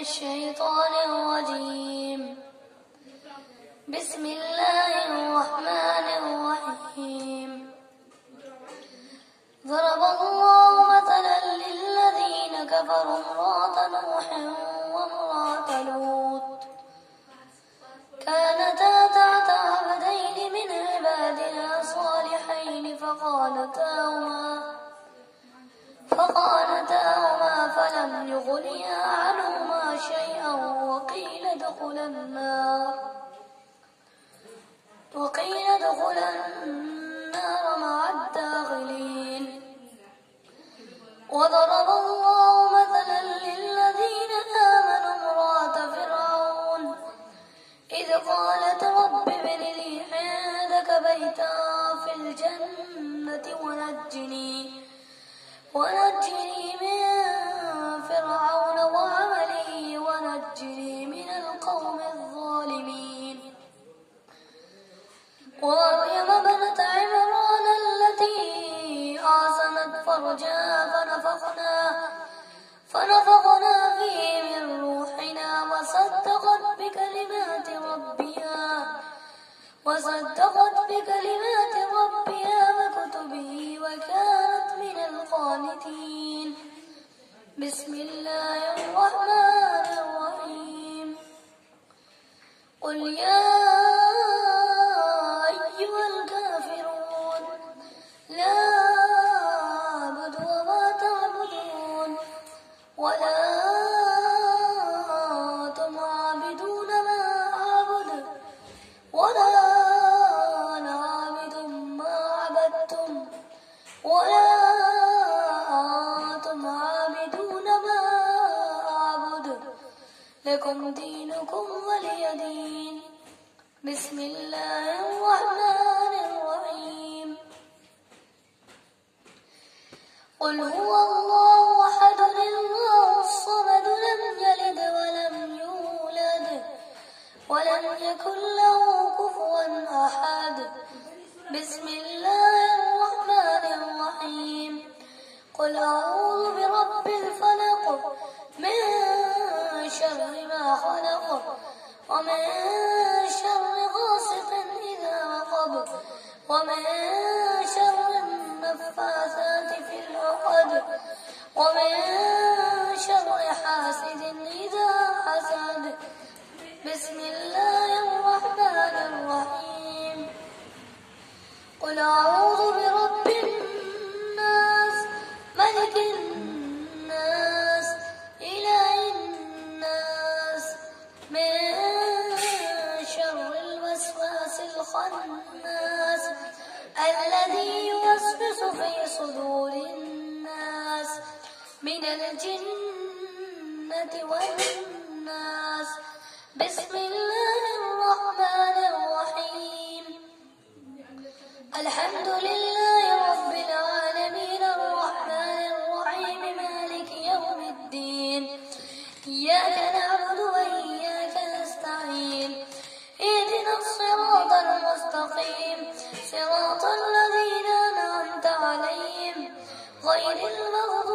الشيطان الرجيم. بسم الله الرحمن الرحيم. ضرب الله مثلا للذين كفروا امرأة نوح وامرأة لوط كانتا تحت عبدين من عبادنا صالحين فخانتاهما فلم يغنيا عنهما شيئا وقيل ادخلا النار مع الداخلين. وضرب الله مثلا للذين آمنوا امرأة فرعون إذ قالت رب ابن لي عندك بيتا في الجنة ونجني من فرعون وعمله ونجني من القوم الظالمين. ومريم ابنة عمران التي أحصنت فرجها فنفخنا فيه من روحنا وصدقت بكلمات ربها وكتبه وكانت من القانتين. بسم الله الرحمن الرحيم. قل يا أيها الكافرون لا أعبد وما تعبدون ولا أنتم عابدون ما أعبد ولا أنا عابد ما عبدتم ولا أنتم عابدون ما أعبد لكم دينكم ولي دين. بسم الله الرحمن الرحيم. قل هو الله أحد الله الصمد لم يلد ولم يولد ولم يكن له كفوا أحد. بسم الله الرحمن الرحيم. قل أعوذ برب الفلق من شر ما خلق ومن شر غاسق إذا وقب ومن شر النفاثات في العقد ومن شر حاسد إذا حسد. بسم الله الرحمن الرحيم. قل أعوذ برب الناس ملك الناس إله الناس من شر الوسواس الخناس الذي يوسوس في صدور الناس من الجنة والناس. بسم الله الرحمن الرحيم. الحمد لله رب العالمين الرحمن الرحيم مالك يوم الدين. إياك نعبد وإياك نستعين. اهدنا الصراط المستقيم صراط الذين أنعمت عليهم غير المغضوب